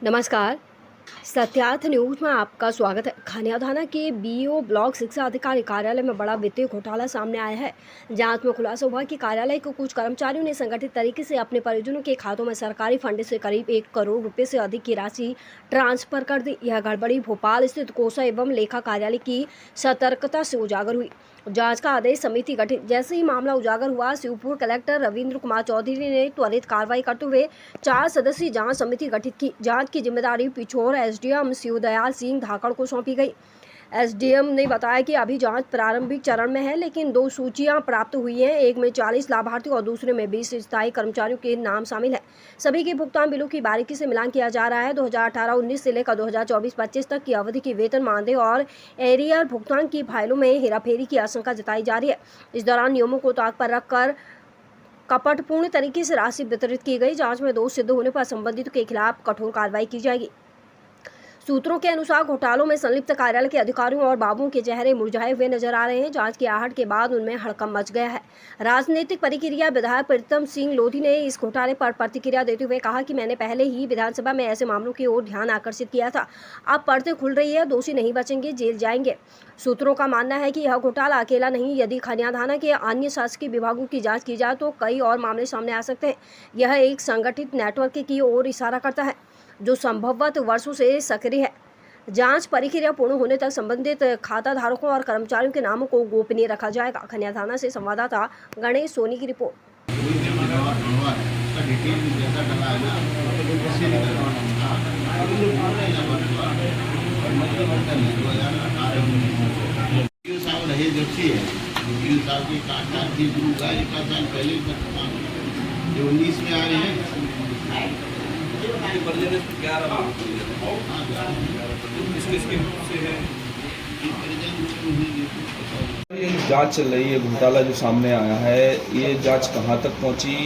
नमस्कार। सत्यार्थ न्यूज में आपका स्वागत है। खनियाधाना के बीईओ ब्लॉक शिक्षा अधिकारी कार्यालय में बड़ा वित्तीय घोटाला सामने आया है। जांच में खुलासा हुआ कि कार्यालय के कुछ कर्मचारियों ने संगठित तरीके से अपने परिजनों के खातों में सरकारी फंड से करीब 1 करोड़ रुपए से अधिक की राशि ट्रांसफर कर दी। यह गड़बड़ी भोपाल स्थित कोषा एवं लेखा कार्यालय की सतर्कता से उजागर हुई। जांच का आदेश समिति गठित जैसे ही मामला उजागर हुआ, शिवपुर कलेक्टर रविंद्र कुमार चौधरी ने त्वरित कार्रवाई करते हुए 4 सदस्यीय जांच समिति गठित की। जांच की जिम्मेदारी पिछोर एसडीएम शिवदयाल सिंह धाकड़ को सौंपी गई। एसडीएम ने बताया कि अभी जांच प्रारंभिक चरण में है, लेकिन 2 सूचियां प्राप्त हुई हैं। एक में 40 लाभार्थी और दूसरे में 20 स्थायी कर्मचारियों के नाम शामिल है। सभी के भुगतान बिलों की बारीकी से मिलान किया जा रहा है। 2018-19 से लेकर 2024-25 तक की अवधि की वेतन मानदेय और एरियर भुगतान की फाइलों में हेराफेरी की आशंका जताई जा रही है। इस दौरान नियमों को ताक पर रखकर कपटपूर्ण तरीके से राशि वितरित की गई। जांच में दोष सिद्ध होने पर संबंधित के खिलाफ कठोर कार्रवाई की जाएगी। सूत्रों के अनुसार घोटालों में संलिप्त कार्यालय के अधिकारियों और बाबुओं के चेहरे मुरझाए हुए नजर आ रहे हैं। जांच की आहट के बाद उनमें हड़कंप मच गया है। राजनीतिक प्रतिक्रिया। विधायक प्रीतम सिंह लोधी ने इस घोटाले पर प्रतिक्रिया देते हुए कहा कि मैंने पहले ही विधानसभा में ऐसे मामलों की ओर ध्यान आकर्षित किया था। अब पर्दे खुल रही है, दोषी नहीं बचेंगे, जेल जाएंगे। सूत्रों का मानना है कि यह घोटाला अकेला नहीं, यदि खनियाधाना के अन्य शासकीय विभागों की जांच की जाए तो कई और मामले सामने आ सकते हैं। यह एक संगठित नेटवर्क की ओर इशारा करता है जो संभवतः वर्षों से सक्रिय है। जांच प्रक्रिया पूर्ण होने तक संबंधित खाता धारकों और कर्मचारियों के नामों को गोपनीय रखा जाएगा। खनियाधाना से संवाददाता गणेश सोनी की रिपोर्ट। जो 19 में आ रहे हैं ये जांच चल रही है, घोटाला जो सामने आया है, ये जांच कहाँ तक पहुंची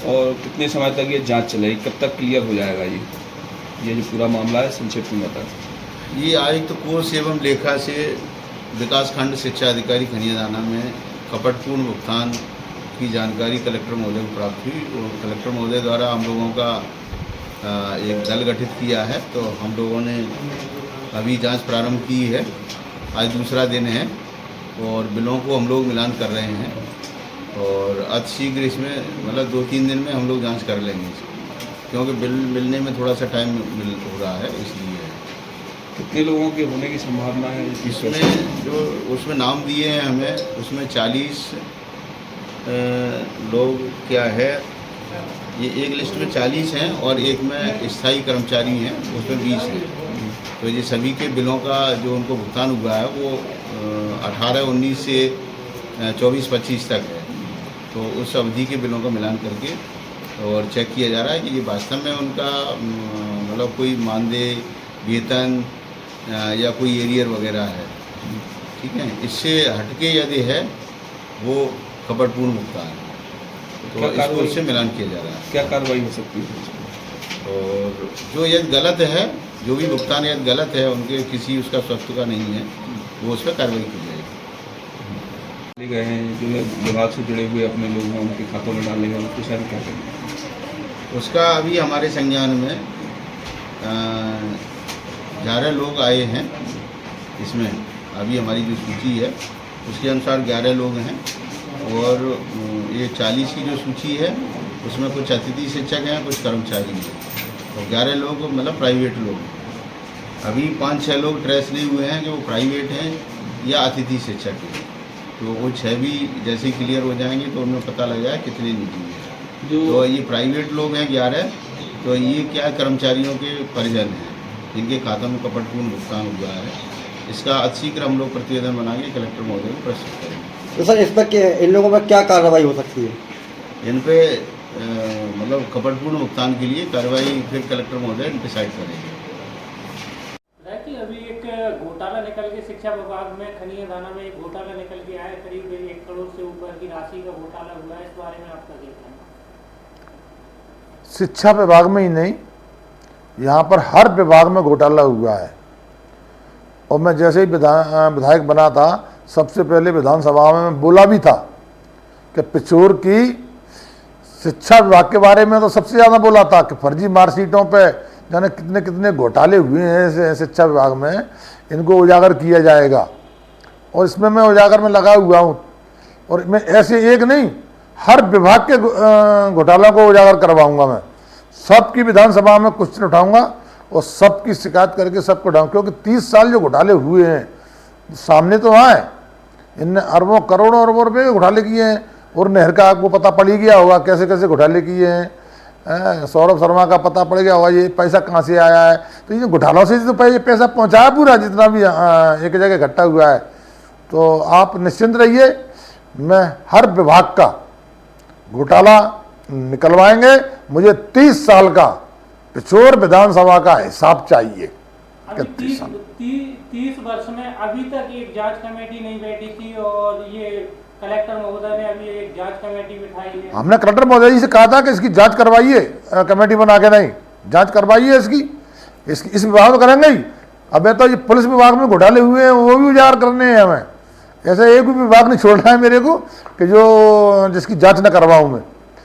और कितने समय तक ये जांच चलेगी, कब तक क्लियर हो जाएगा? ये जो पूरा मामला है संक्षेप में बताएं। ये आयुक्त कोष एवं लेखा से विकासखंड शिक्षा अधिकारी खनियाधाना में कपटपूर्ण भुगतान की जानकारी कलेक्टर महोदय को प्राप्त हुई और कलेक्टर महोदय द्वारा हम लोगों का एक दल गठित किया है। तो हम लोगों ने अभी जांच प्रारंभ की है। आज दूसरा दिन है और बिलों को हम लोग मिलान कर रहे हैं और अतिशीघ्र इसमें मतलब 2-3 दिन में हम लोग जांच कर लेंगे, क्योंकि बिल मिलने में थोड़ा सा टाइम मिल हो रहा है, इसलिए। कितने लोगों के होने की संभावना है इसमें? जो उसमें नाम दिए हैं हमें, उसमें 40 लोग क्या है, ये एक लिस्ट में 40 हैं और एक में स्थायी कर्मचारी हैं, उसमें 20 हैं। तो ये सभी के बिलों का जो उनको भुगतान हुआ है वो 18-19 से 24-25 तक है। तो उस अवधि के बिलों का मिलान करके और चेक किया जा रहा है कि ये वास्तव में उनका मतलब कोई मानदेय, वेतन या कोई एरियर वगैरह है। ठीक है, इससे हटके यदि है वो कपटपूर्ण भुगतान है, तो इसको उससे मिलान किया जा रहा है। क्या कार्रवाई हो सकती है? और जो यदि गलत है, जो भी भुगतान यदि गलत है, उनके किसी उसका स्वत्व का नहीं है, वो उस पर कार्रवाई की जाएगी। गए हैं जो विभाग से जुड़े हुए अपने लोग हैं, उनके खातों में डाले गए, उसके साथ क्या करेंगे? उसका अभी हमारे संज्ञान में 11 लोग आए हैं। इसमें अभी हमारी जो सूची है उसके अनुसार 11 लोग हैं और ये 40 की जो सूची है उसमें कुछ अतिथि शिक्षक हैं, कुछ कर्मचारी हैं और 11 लोग मतलब प्राइवेट लोग। अभी 5-6 लोग ट्रेस नहीं हुए हैं कि वो प्राइवेट हैं या अतिथि शिक्षक हैं। तो वो 6 भी जैसे ही क्लियर हो जाएंगे तो उनमें पता लग जाए कितने निजी हैं। तो ये प्राइवेट लोग हैं 11। तो ये क्या कर्मचारियों के परिजन हैं जिनके खातों में कपटपूर्ण भुगतान हुआ है। इसका अतिशीघ्र हम लोग प्रतिवेदन बना के कलेक्टर महोदय को प्रस्तुत करेंगे। तो सर इस पर इन लोगों पर क्या कार्रवाई हो सकती है? इन पे मतलब कपटपूर्ण भुगतान के लिए कार्रवाई फिर कलेक्टर महोदय डिसाइड करेंगे। कि अभी एक घोटाला निकल के शिक्षा विभाग में खनियाधाना में एक घोटाला निकल के आया, करीब 1 करोड़ से ऊपर की राशि का घोटाला हुआ है, इस बारे में आपका क्या कहना है? शिक्षा विभाग में ही नहीं, यहाँ पर हर विभाग में घोटाला हुआ है। और मैं जैसे ही विधायक बना था, सबसे पहले विधानसभा में बोला भी था कि पिछोर की शिक्षा विभाग के बारे में तो सबसे ज़्यादा बोला था कि फर्जी मार्कशीटों पे जाने कितने कितने घोटाले हुए हैं शिक्षा विभाग में, इनको उजागर किया जाएगा। और इसमें मैं उजागर में लगा हुआ हूँ, और मैं ऐसे एक नहीं, हर विभाग के घोटालों को उजागर करवाऊंगा। मैं सबकी विधानसभा में क्वेश्चन उठाऊंगा और सबकी शिकायत करके सबको उठाऊंगा, क्योंकि 30 साल जो घोटाले हुए हैं सामने तो आए, इनने अरबों करोड़ों अरबों रुपए के घोटाले किए हैं। और नहर का आपको पता पड़ ही गया होगा कैसे कैसे घोटाले किए हैं। सौरभ शर्मा का पता पड़ गया होगा ये पैसा कहाँ से आया है। तो ये घोटालों से तो पैसा पहुँचाया पूरा, जितना भी एक जगह इकट्ठा हुआ है। तो आप निश्चिंत रहिए, मैं हर विभाग का घोटाला निकलवाएंगे। मुझे 30 साल का पिछोर विधानसभा का हिसाब चाहिए। अभी 30 वर्ष में अभी तक एक जांच कमेटी नहीं बैठी थी, और ये कलेक्टर महोदय ने अभी एक जांच कमेटी बिठाई है। हमने कलेक्टर महोदय जी से कहा था कि इसकी जांच करवाइए, कमेटी बना के नहीं, जांच करवाइए इसकी इस विभाग में करेंगे ही। अब तो ये पुलिस विभाग में घोटाले हुए हैं वो भी उजागर करने हैं हमें। ऐसा एक भी विभाग नहीं छोड़ना है मेरे को कि जो जिसकी जांच न करवाऊं मैं।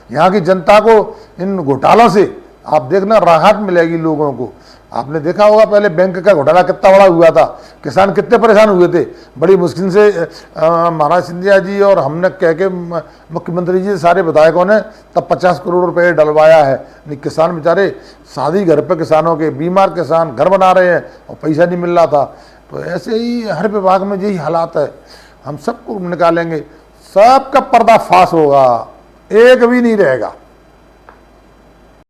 यहाँ की जनता को इन घोटालों से आप देखना राहत मिलेगी लोगों को। आपने देखा होगा पहले बैंक का घोटाला कितना बड़ा हुआ था, किसान कितने परेशान हुए थे। बड़ी मुश्किल से महाराज सिंधिया जी और हमने कह के मुख्यमंत्री जी सारे विधायकों ने तब 50 करोड़ रुपए डलवाया है। नहीं, किसान बेचारे शादी घर पे किसानों के, बीमार किसान घर बना रहे हैं और पैसा नहीं मिल रहा था। तो ऐसे ही हर विभाग में यही हालात है। हम सबको निकालेंगे, सबका पर्दाफाश होगा, एक भी नहीं रहेगा।